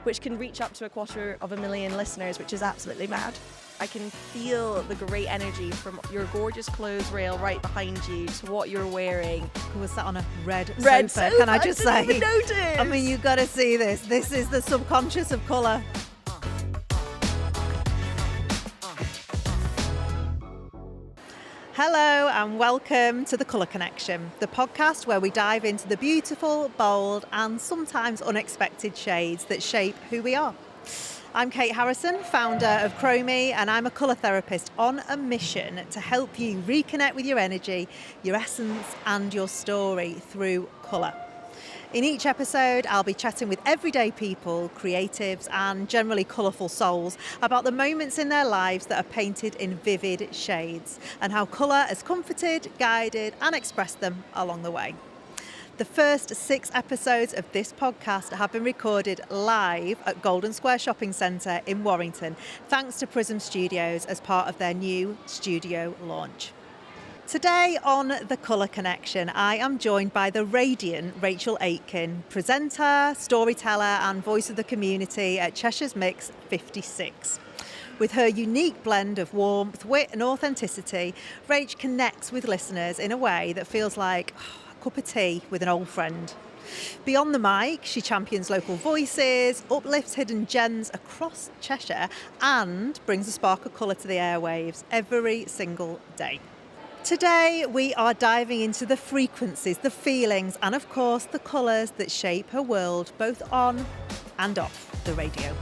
which can reach up to 250,000 listeners, which is absolutely mad. I can feel the great energy from your gorgeous clothes rail right behind you to what you're wearing. Who was sat on a red sofa, can I just say? I didn't even notice. I mean, you've got to see this. This is the subconscious of colour. Hello and welcome to The Colour Connection, the podcast where we dive into the beautiful, bold and sometimes unexpected shades that shape who we are. I'm Kate Harrison, founder of Chromie, and I'm a colour therapist on a mission to help you reconnect with your energy, your essence and your story through colour. In each episode, I'll be chatting with everyday people, creatives and generally colourful souls about the moments in their lives that are painted in vivid shades and how colour has comforted, guided and expressed them along the way. The first 6 episodes of this podcast have been recorded live at Golden Square Shopping Centre in Warrington, thanks to Prism Studios as part of their new studio launch. Today on The Colour Connection, I am joined by the radiant Rachel Aitken, presenter, storyteller and voice of the community at Cheshire's Mix 56. With her unique blend of warmth, wit and authenticity, Rach connects with listeners in a way that feels like a cup of tea with an old friend. Beyond the mic, she champions local voices, uplifts hidden gems across Cheshire and brings a spark of colour to the airwaves every single day. Today we are diving into the frequencies, the feelings and of course the colours that shape her world both on and off the radio.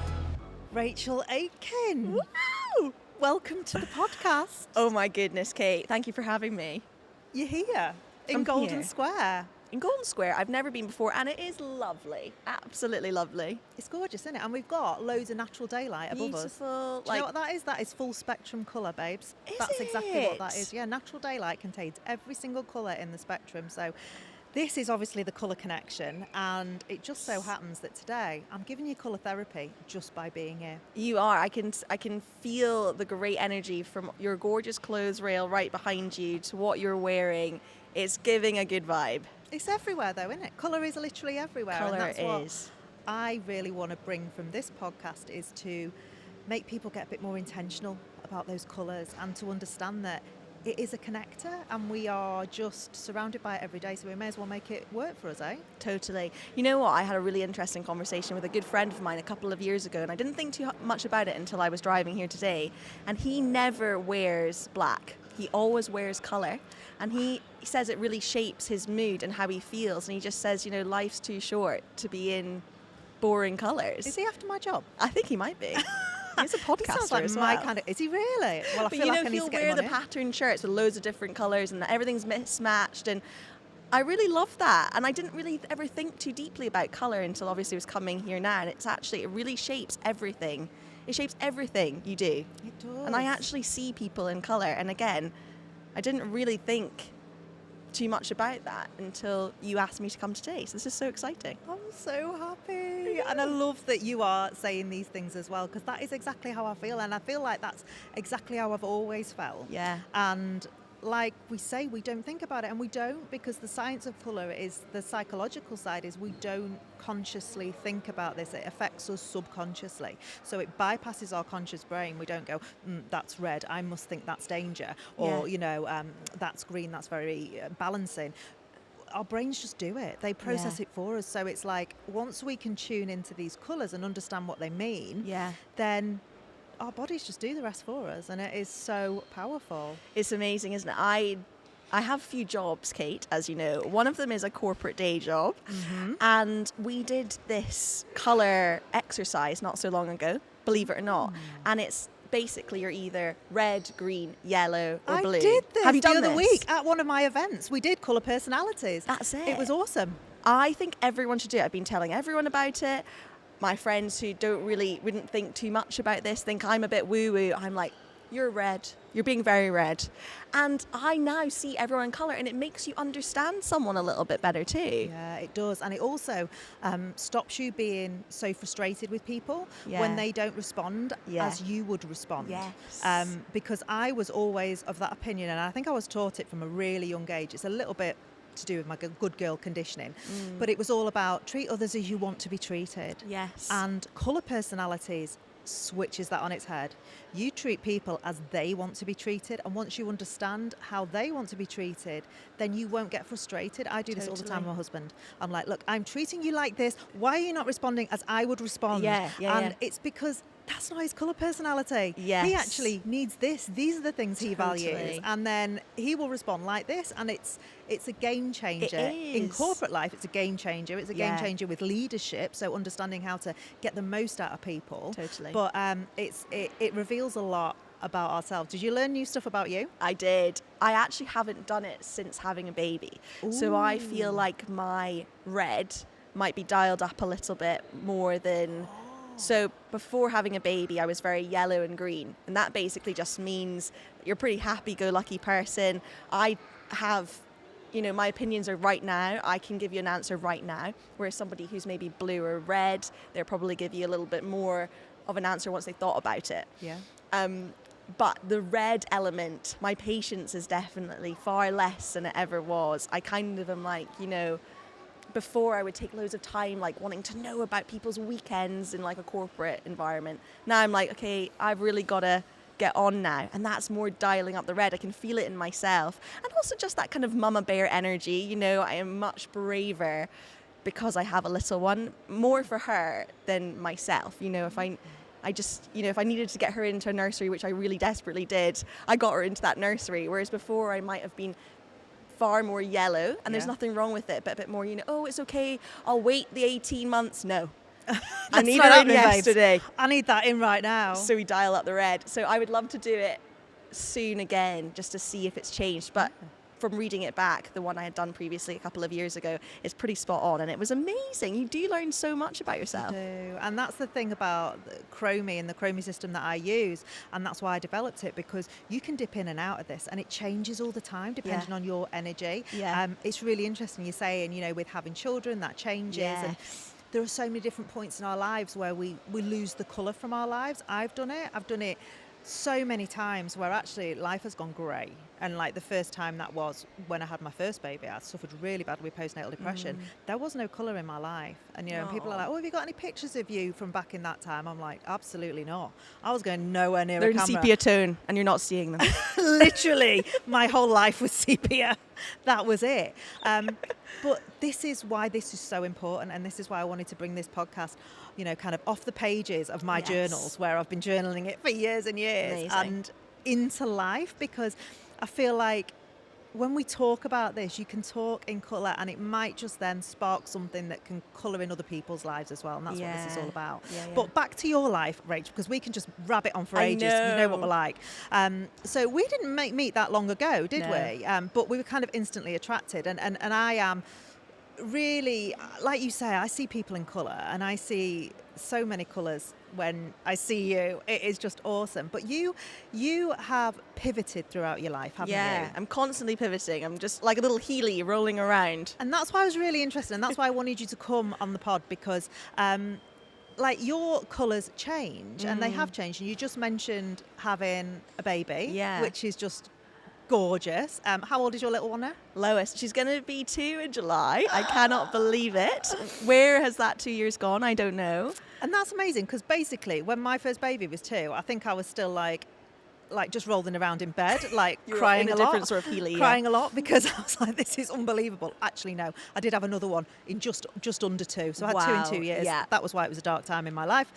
Rachel Aitken, Woo! Welcome to the podcast. Oh my goodness, Kate. Thank you for having me. You're here in Golden Square. In Golden Square. I've never been before and it is lovely. Absolutely lovely. It's gorgeous, isn't it? And we've got loads of natural daylight above us. Beautiful. Do you know what that is? That is full spectrum colour, babes. Is That's exactly what that it? is. Yeah, natural daylight contains every single colour in the spectrum. So this is obviously the Colour Connection, and it just so happens that today I'm giving you colour therapy just by being here. You are. I can feel the great energy from your gorgeous clothes rail right behind you to what you're wearing. It's giving a good vibe. It's everywhere though, isn't it? Colour is literally everywhere. Colour and that's is. What I really want to bring from this podcast is to make people get a bit more intentional about those colours and to understand that it is a connector and we are just surrounded by it every day, so we may as well make it work for us, eh? Totally. You know what? I had a really interesting conversation with a good friend of mine a couple of years ago, and I didn't think too much about it until I was driving here today. And he never wears black. He always wears colour. And he says it really shapes his mood and how he feels. And he just says, you know, life's too short to be in boring colours. Is he after my job? I think he might be. He's a podcaster He sounds like as my well. kind of. Is he really? Well, I But feel you like know, I need he'll to get wear him the on here. patterned shirts with loads of different colours and everything's mismatched, and I really love that. And I didn't really ever think too deeply about colour until obviously I was coming here now, and it really shapes everything. It shapes everything you do. It does. And I actually see people in colour, and again, I didn't really think too much about that until you asked me to come today. So this is so exciting. I'm so happy. And I love that you are saying these things as well, because that is exactly how I feel. And I feel like that's exactly how I've always felt. Yeah. And like we say, we don't think about it, and we don't, because the science of colour is, the psychological side is, we don't consciously think about this. It affects us subconsciously. So it bypasses our conscious brain. We don't go, that's red, I must think that's danger. Or, you know, that's green, that's very balancing. Our brains just do it. They process it for us. So it's like, once we can tune into these colours and understand what they mean, then our bodies just do the rest for us, and it is so powerful. It's amazing, isn't it? I have a few jobs, Kate, as you know. One of them is a corporate day job, and we did this colour exercise not so long ago, believe it or not, and it's basically you're either red, green, yellow or blue. I did this Have you done the other this? week at one of my events. We did colour personalities. That's it. It was awesome. I think everyone should do it. I've been telling everyone about it. My friends who wouldn't think too much about this think I'm a bit woo-woo. I'm like, you're red. You're being very red. And I now see everyone in colour, and it makes you understand someone a little bit better too. Yeah, it does. And it also stops you being so frustrated with people when they don't respond as you would respond. Yes. Because I was always of that opinion, and I think I was taught it from a really young age. It's a little bit to do with my good girl conditioning. But it was all about treat others as you want to be treated. Yes. And colour personalities switches that on its head. You treat people as they want to be treated, and once you understand how they want to be treated, then you won't get frustrated. I do this all the time with my husband. I'm like, look, I'm treating you like this. Why are you not responding as I would respond? And it's because that's not his colour personality. Yes. He actually needs this. These are the things he values. And then he will respond like this. And it's a game changer. In corporate life, it's a game changer. It's a game changer with leadership. So understanding how to get the most out of people. Totally. But it reveals a lot about ourselves. Did you learn new stuff about you? I did. I actually haven't done it since having a baby. Ooh. So I feel like my red might be dialed up a little bit more than... So before having a baby, I was very yellow and green. And that basically just means you're a pretty happy-go-lucky person. I have, my opinions are right now. I can give you an answer right now. Whereas somebody who's maybe blue or red, they'll probably give you a little bit more of an answer once they thought about it. Yeah. But the red element, my patience is definitely far less than it ever was. I kind of am like, before I would take loads of time like wanting to know about people's weekends in like a corporate environment. Now I'm like, okay, I've really got to get on now. And that's more dialing up the red. I can feel it in myself. And also just that kind of mama bear energy. I am much braver because I have a little one, more for her than myself. If I needed to get her into a nursery, which I really desperately did, I got her into that nursery. Whereas before I might have been far more yellow, and there's nothing wrong with it, but a bit more, oh, it's okay, I'll wait the 18 months. No. I need her in yesterday. I need that in right now. So we dial up the red. So I would love to do it soon again, just to see if it's changed. But from reading it back, the one I had done previously a couple of years ago is pretty spot on, and it was amazing. You do learn so much about yourself. You do. And that's the thing about Chromie and the Chromie system that I use, and that's why I developed it, because you can dip in and out of this and it changes all the time depending on your energy. It's really interesting you're saying, with having children, that changes. And there are so many different points in our lives where we lose the colour from our lives. I've done it so many times where actually life has gone grey. And like the first time that was when I had my first baby, I suffered really badly with postnatal depression. There was no colour in my life. And and people are like, oh, have you got any pictures of you from back in that time? I'm like, absolutely not. I was going nowhere near a camera. They're in sepia tone and you're not seeing them. Literally, my whole life was sepia. That was it. But this is why this is so important, and this is why I wanted to bring this podcast, kind of off the pages of my journals, where I've been journaling it for years and years, and into life, because I feel like when we talk about this, you can talk in colour, and it might just then spark something that can colour in other people's lives as well, and that's what this is all about. But back to your life, Rach, because we can just rabbit on for ages. You know what we're like. So we didn't meet that long ago, did we? But we were kind of instantly attracted, and I am really, like you say, I see people in colour, and I see so many colours when I see you. It is just awesome. But you have pivoted throughout your life, haven't you? Yeah, I'm constantly pivoting. I'm just like a little Healy rolling around. And that's why I was really interested, and that's why I wanted you to come on the pod, because like your colours change, and they have changed. And you just mentioned having a baby, which is just gorgeous. How old is your little one now? Lois. She's going to be 2 in July. I cannot believe it. Where has that 2 years gone? I don't know. And that's amazing, because basically when my first baby was 2, I think I was still like just rolling around in bed, like crying a lot. Different sort of Healy, crying a lot, because I was like, this is unbelievable. Actually, no, I did have another one in just under 2. So I had 2 in 2 years. That was why it was a dark time in my life.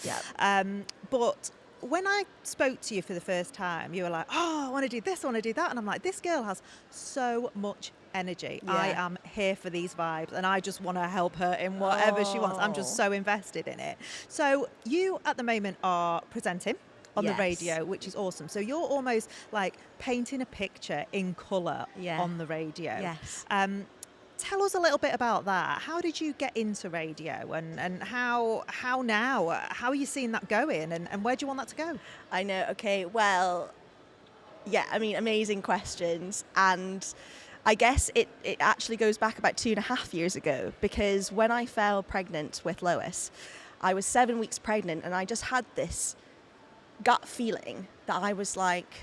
But when I spoke to you for the first time, you were like, oh, I want to do this, I want to do that. And I'm like, this girl has so much energy. I am here for these vibes, and I just want to help her in whatever she wants. I'm just so invested in it. So you at the moment are presenting on the radio, which is awesome. So you're almost like painting a picture in colour on the radio. Tell us a little bit about that. How did you get into radio, and how now? How are you seeing that going, and where do you want that to go? I know. Okay, well, amazing questions. And I guess it actually goes back about 2.5 years ago, because when I fell pregnant with Lois, I was 7 weeks pregnant, and I just had this gut feeling that I was like,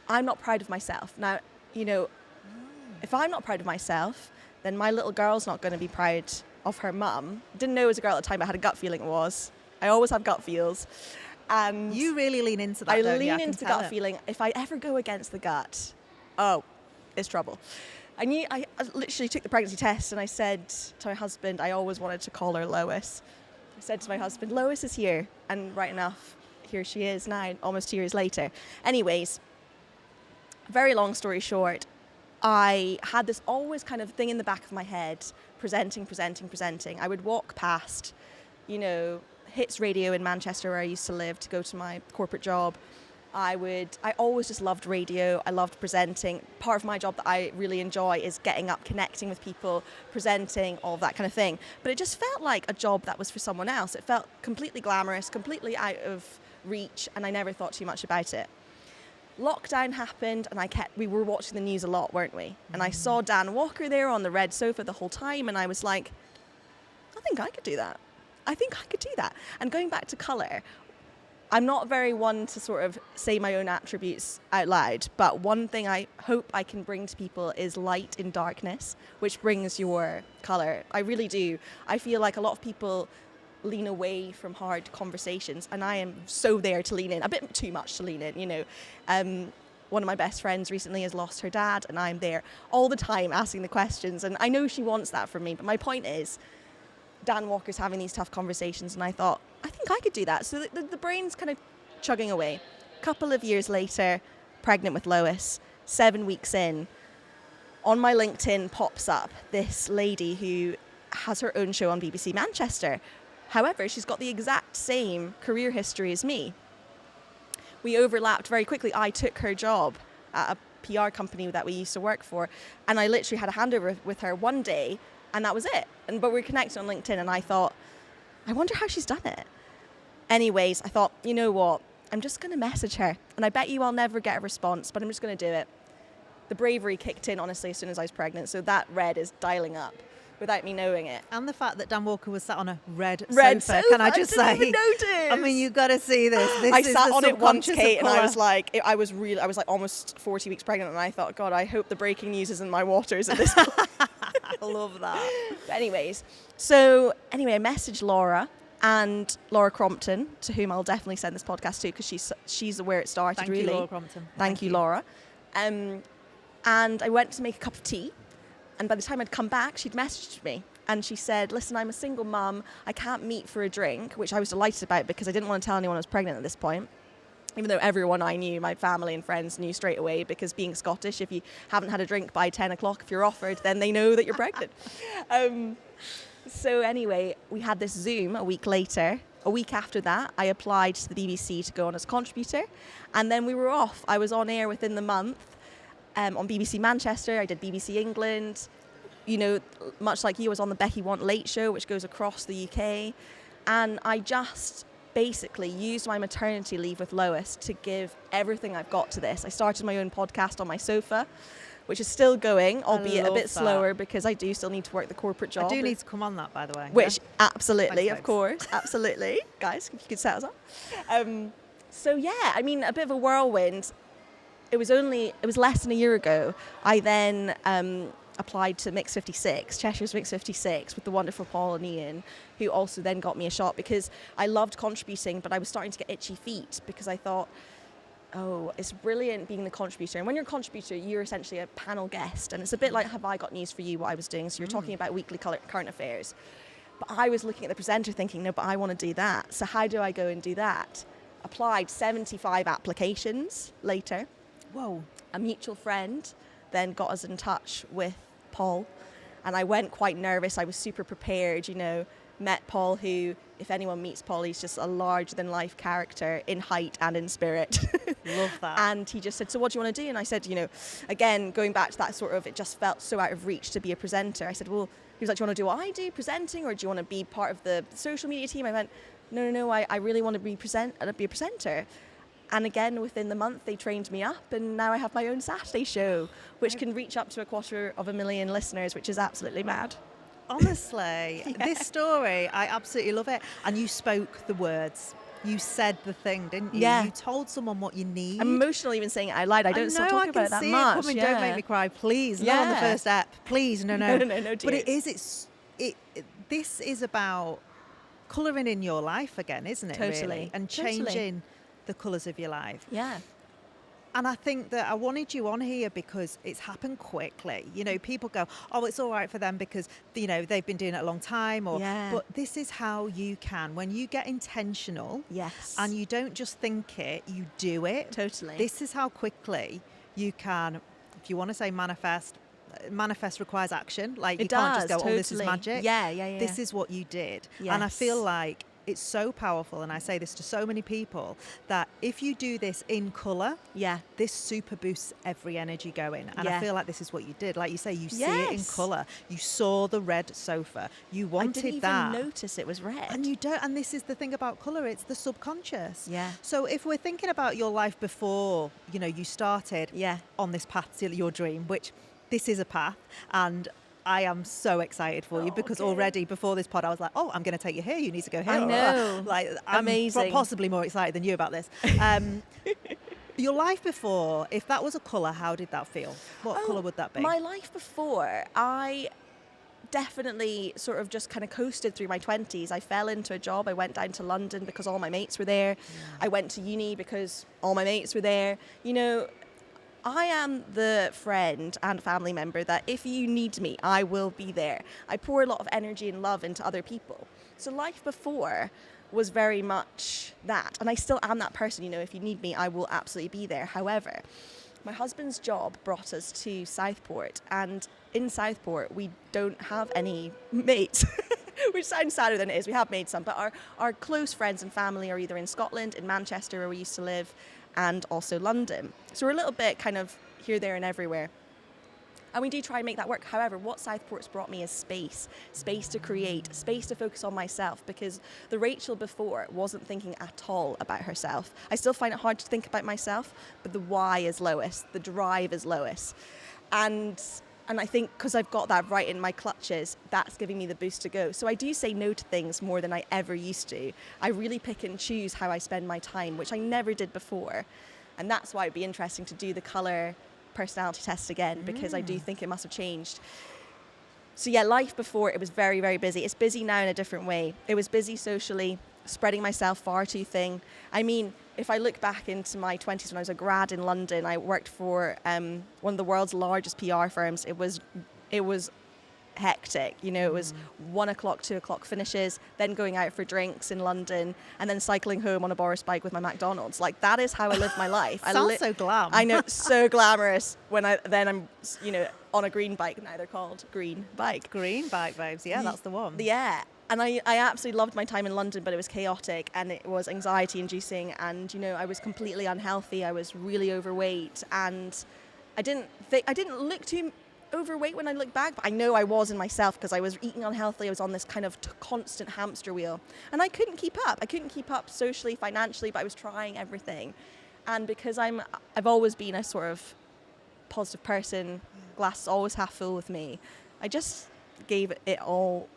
I'm not proud of myself. Now, if I'm not proud of myself, then my little girl's not going to be proud of her mum. Didn't know it was a girl at the time, but I had a gut feeling it was. I always have gut feels. And you really lean into that, I don't you? lean into the gut feeling. If I ever go against the gut, it's trouble. I literally took the pregnancy test and I said to my husband, I always wanted to call her Lois. I said to my husband, Lois is here. And right enough, here she is now, almost 2 years later. Anyways, very long story short, I had this always kind of thing in the back of my head, presenting. I would walk past, Hits Radio in Manchester where I used to live to go to my corporate job. I always just loved radio. I loved presenting. Part of my job that I really enjoy is getting up, connecting with people, presenting, all of that kind of thing. But it just felt like a job that was for someone else. It felt completely glamorous, completely out of reach, and I never thought too much about it. Lockdown happened and we were watching the news a lot, weren't we? And I saw Dan Walker there on the red sofa the whole time, and I was like, I think I could do that. And going back to colour, I'm not very one to sort of say my own attributes out loud, but one thing I hope I can bring to people is light in darkness, which brings your colour. I really do. I feel like a lot of people lean away from hard conversations, and I am so there to lean in, a bit too much to lean in, One of my best friends recently has lost her dad, and I'm there all the time asking the questions, and I know she wants that from me, but my point is, Dan Walker's having these tough conversations, and I thought, I think I could do that. So the brain's kind of chugging away. A couple of years later, pregnant with Lois, 7 weeks in, on my LinkedIn pops up this lady who has her own show on BBC Manchester. However, she's got the exact same career history as me. We overlapped very quickly. I took her job at a PR company that we used to work for, and I literally had a handover with her one day, and that was it. But we were connected on LinkedIn, and I thought, I wonder how she's done it. Anyways, I thought, you know what? I'm just going to message her. And I bet you I'll never get a response, but I'm just going to do it. The bravery kicked in, honestly, as soon as I was pregnant. So that red is dialing up without me knowing it. And the fact that Dan Walker was sat on a red sofa, can I just say? I didn't even notice. I mean, you've got to see this. I sat on it once, Kate, and I was like almost 40 weeks pregnant, and I thought, God, I hope the breaking news is in my waters at this point. I love that. But anyways, I messaged Laura Crompton, to whom I'll definitely send this podcast to, because she's where it started. Thank really. you, Laura Crompton. Thank you, Laura. And I went to make a cup of tea, and by the time I'd come back, she'd messaged me, and she said, listen, I'm a single mum, I can't meet for a drink, which I was delighted about because I didn't want to tell anyone I was pregnant at this point. Even though everyone I knew, my family and friends, knew straight away, because being Scottish, if you haven't had a drink by 10 o'clock, if you're offered, then they know that you're pregnant. So anyway, we had this Zoom a week later. A week after that, I applied to the BBC to go on as contributor, and then we were off. I was on air within the month on BBC Manchester. I did BBC England. Much like you, I was on the Becky Want Late show, which goes across the UK, and I just basically used my maternity leave with Lois to give everything I've got to this. I started my own podcast on my sofa, which is still going, albeit a bit slower, because I do still need to work the corporate job. I do need to come on that, by the way. Which, absolutely, Thanks, of course, absolutely. Guys, if you could set us up. A bit of a whirlwind. It was less than a year ago. I then applied to Mix 56, Cheshire's Mix 56, with the wonderful Paul and Ian, who also then got me a shot, because I loved contributing, but I was starting to get itchy feet, because I thought, oh, it's brilliant being the contributor. And when you're a contributor, you're essentially a panel guest, and it's a bit like Have I Got News For You, what I was doing. So you're talking about weekly current affairs. But I was looking at the presenter thinking, no, but I want to do that. So how do I go and do that? Applied 75 applications later. Whoa. A mutual friend then got us in touch with Paul, and I went quite nervous. I was super prepared, met Paul, who, if anyone meets Paul, he's just a larger-than-life character in height and in spirit. Love that. And he just said, so what do you want to do? And I said, again, going back to that sort of, it just felt so out of reach to be a presenter. I said, well, he was like, do you want to do what I do, presenting, or do you want to be part of the social media team? I went, no, I really want to be a presenter. And again, within the month, they trained me up, and now I have my own Saturday show, which can reach up to 250,000 listeners, which is absolutely mad. Honestly, This story, I absolutely love it. And you spoke the words. You said the thing, didn't you? Yeah. You told someone what you need. I'm emotional even saying it out loud. I don't still talk about it that much. I can see it coming. Don't make me cry, please. Not on the first step, please. No. No, But tears. This is about colouring in your life again, isn't it? Totally. Really? And changing the colours of your life. Yeah. And I think that I wanted you on here because it's happened quickly. You know, people go, oh, it's all right for them because, you know, they've been doing it a long time. But this is how you can. When you get intentional and you don't just think it, you do it. Totally. This is how quickly you can, if you want to say manifest requires action. Like you can't just go, oh, this is magic. Yeah. This is what you did. Yes. And I feel like it's so powerful, and I say this to so many people, that if you do this in colour, this super boosts every energy going. And I feel like this is what you did. Like you say, you see it in colour. You saw the red sofa. You wanted I didn't that. even notice it was red. And you don't. And this is the thing about colour. It's the subconscious. Yeah. So if we're thinking about your life before, you know, you started on this path to your dream, which this is a path, and I am so excited for you because already before this pod I was like, oh, I'm going to take you here. You need to go here. I know. Like, I'm amazing. Possibly more excited than you about this. Your life before, if that was a colour, how did that feel? What colour would that be? My life before, I definitely sort of just kind of coasted through my 20s. I fell into a job. I went down to London because all my mates were there. I went to uni because all my mates were there. You know, I am the friend and family member that if you need me, I will be there. I pour a lot of energy and love into other people. So life before was very much that. And I still am that person, you know, if you need me, I will absolutely be there. However, my husband's job brought us to Southport, and in Southport, we don't have any mates. Which sounds sadder than it is. We have made some, but our close friends and family are either in Scotland, in Manchester, where we used to live, and also London. So we're a little bit kind of here, there and everywhere. And we do try and make that work. However, what Southport's brought me is space to create, space to focus on myself, because the Rachel before wasn't thinking at all about herself. I still find it hard to think about myself, but the why is lowest, the drive is lowest. And I think because I've got that right in my clutches, that's giving me the boost to go. So I do say no to things more than I ever used to. I really pick and choose how I spend my time, which I never did before. And that's why it'd be interesting to do the colour personality test again, because I do think it must have changed. So yeah, life before, it was very, very busy. It's busy now in a different way. It was busy socially, spreading myself far too thin. I mean, if I look back into my 20s when I was a grad in London, I worked for one of the world's largest PR firms. It was hectic. You know, it was 1 o'clock, 2 o'clock finishes, then going out for drinks in London, and then cycling home on a Boris bike with my McDonald's. Like, that is how I live my life. Sounds so glam. I know, so glamorous. I'm, you know, on a green bike. Now they're called green bike. Green bike, babes. Yeah, that's the one. Yeah. And I absolutely loved my time in London, but it was chaotic and it was anxiety inducing, and, you know, I was completely unhealthy. I was really overweight, and I didn't look too overweight when I look back, but I know I was in myself because I was eating unhealthily. I was on this kind of constant hamster wheel, and I couldn't keep up. I couldn't keep up socially, financially, but I was trying everything. And because I've always been a sort of positive person, glass always half full with me, I just gave it all,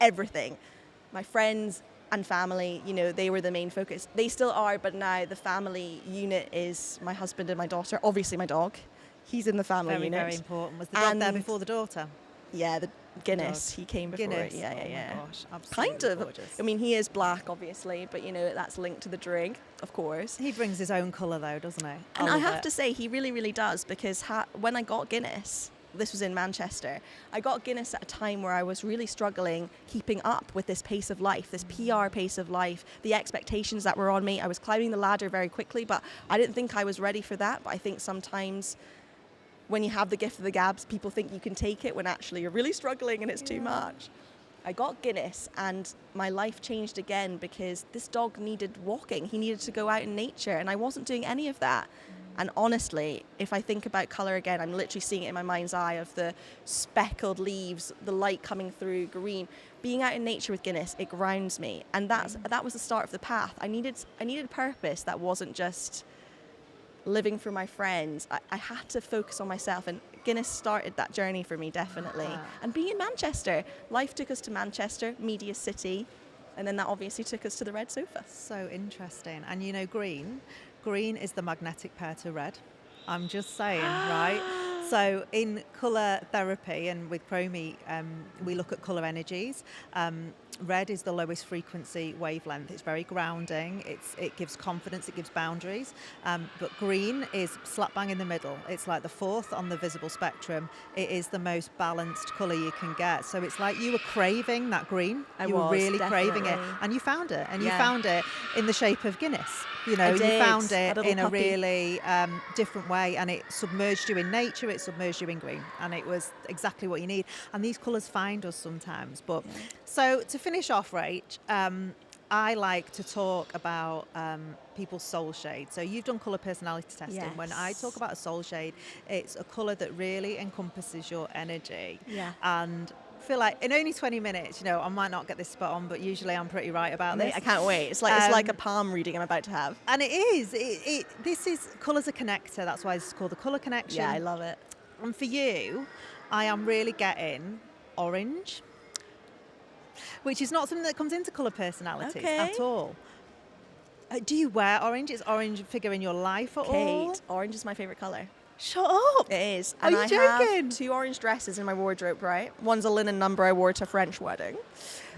everything. My friends and family, you know, they were the main focus. They still are, but now the family unit is my husband and my daughter. Obviously my dog. He's in the family unit. Very important. Was the dog there before the daughter? Yeah, the Guinness. He came before Guinness. it. Yeah. Oh my gosh, absolutely kind of. Gorgeous. I mean, he is black, obviously, but, you know, that's linked to the drink, of course. He brings his own colour, though, doesn't he? And I have to say, he really, really does, because when I got Guinness, this was in Manchester, I got Guinness at a time where I was really struggling keeping up with this pace of life, this PR pace of life, the expectations that were on me. I was climbing the ladder very quickly, but I didn't think I was ready for that. But I think sometimes when you have the gift of the gabs, people think you can take it when actually you're really struggling and it's too much. I got Guinness and my life changed again because this dog needed walking. He needed to go out in nature, and I wasn't doing any of that. And honestly, if I think about colour again, I'm literally seeing it in my mind's eye of the speckled leaves, the light coming through, green. Being out in nature with Guinness, it grounds me. And that was the start of the path. I needed purpose that wasn't just living for my friends. I had to focus on myself, and Guinness started that journey for me, definitely. And being in Manchester, life took us to Manchester, media city, And then that obviously took us to the red sofa. So interesting. And you know, green is the magnetic pair to red. I'm just saying, right? So in colour therapy and with Chromie, we look at colour energies. Red is the lowest frequency wavelength. It's very grounding. It gives confidence. It gives boundaries. But green is slap bang in the middle. It's like the fourth on the visible spectrum. It is the most balanced colour you can get. So it's like you were craving that green. You were really craving it, and you found it. And you found it in the shape of Guinness. You know, you found it in a really different way, and it submerged you in nature. It submerged you in green, and it was exactly what you need. And these colours find us sometimes. But so to finish off, Rach, I like to talk about people's soul shade. So you've done colour personality testing. Yes. When I talk about a soul shade, it's a colour that really encompasses your energy. Yeah. And I feel like in only 20 minutes, you know, I might not get this spot on, but usually I'm pretty right about this. I can't wait. It's like a palm reading I'm about to have. And it is. This is colour's a connector. That's why it's called the colour connection. Yeah, I love it. And for you, I am really getting orange, which is not something that comes into colour personalities at all. Do you wear orange? Is orange a figure in your life at all? Kate, orange is my favourite colour. Shut up. It is. Are And you I joking? have 2 orange dresses in my wardrobe, right? One's a linen number I wore to a French wedding.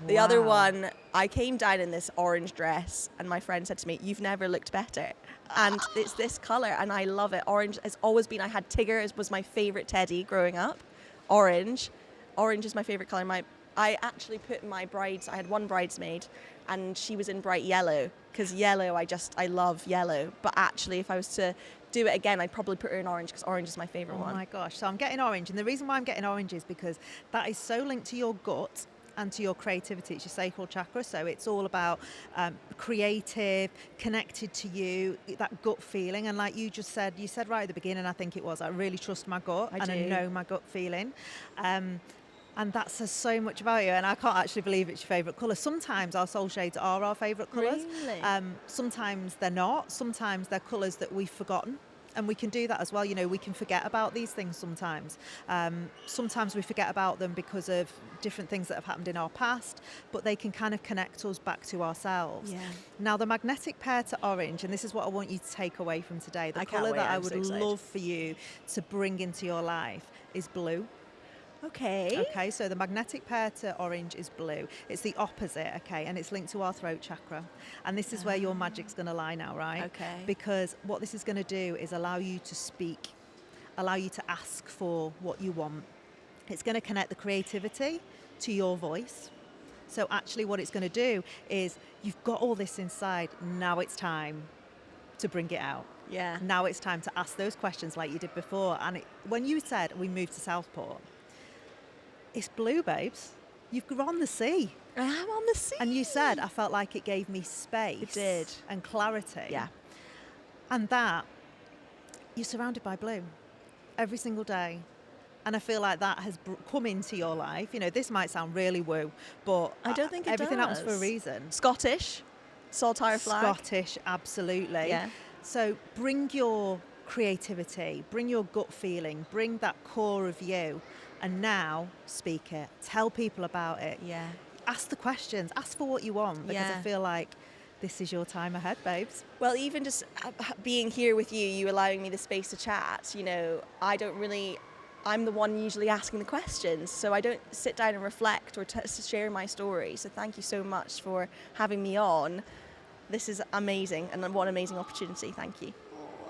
The other one, I came down in this orange dress and my friend said to me, "You've never looked better." And it's this colour and I love it. Orange has always been, I had Tigger, it was my favourite teddy growing up. Orange is my favourite colour. I actually put my I had one bridesmaid and she was in bright yellow because yellow, I love yellow. But actually if I was to do it again, I'd probably put her in orange because orange is my favourite one. Oh my gosh. So I'm getting orange. And the reason why I'm getting orange is because that is so linked to your gut and to your creativity. It's your sacral chakra. So it's all about creative, connected to you, that gut feeling. And like you said right at the beginning, I think it was, I really trust my gut I know my gut feeling. And that says so much about you. And I can't actually believe it's your favourite colour. Sometimes our soul shades are our favourite colours. Really? Sometimes they're not. Sometimes they're colours that we've forgotten. And we can do that as well. You know, we can forget about these things sometimes. Sometimes we forget about them because of different things that have happened in our past, but they can kind of connect us back to ourselves. Yeah. Now, the magnetic pair to orange, and this is what I want you to take away from today, the colour that I would love for you to bring into your life is blue. Okay, so the magnetic pair to orange is blue. It's the opposite, okay, and it's linked to our throat chakra. And this is where your magic's going to lie now, right? Okay. Because what this is going to do is allow you to speak, allow you to ask for what you want. It's going to connect the creativity to your voice. So actually what it's going to do is you've got all this inside, now it's time to bring it out. Yeah. Now it's time to ask those questions like you did before. And when you said we moved to Southport, it's blue, babes. You're on the sea. I am on the sea. And you said, I felt like it gave me space. It did. And clarity. Yeah. And that, you're surrounded by blue every single day. And I feel like that has come into your life. You know, this might sound really woo, but I don't think it everything does. happens for a reason. Scottish, saltire flag. Scottish, absolutely. Yeah. So bring your creativity, bring your gut feeling, bring that core of you. And now speak it. Tell people about it. Yeah. Ask the questions. Ask for what you want because I feel like this is your time ahead, babes. Well, even just being here with you allowing me the space to chat, you know, I'm the one usually asking the questions, so I don't sit down and reflect or share my story. So thank you so much for having me on. This is amazing, and what an amazing opportunity. Thank you.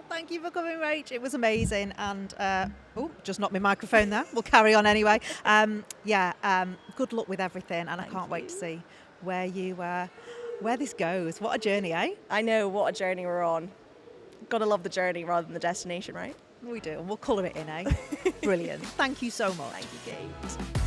Thank you for coming, Rach. It was amazing. And, just knocked my microphone there. We'll carry on anyway. Good luck with everything. And I can't wait to see where this goes. What a journey, eh? I know, what a journey we're on. Gotta love the journey rather than the destination, right? We do. And we'll colour it in, eh? Brilliant. Thank you so much. Thank you, Kate.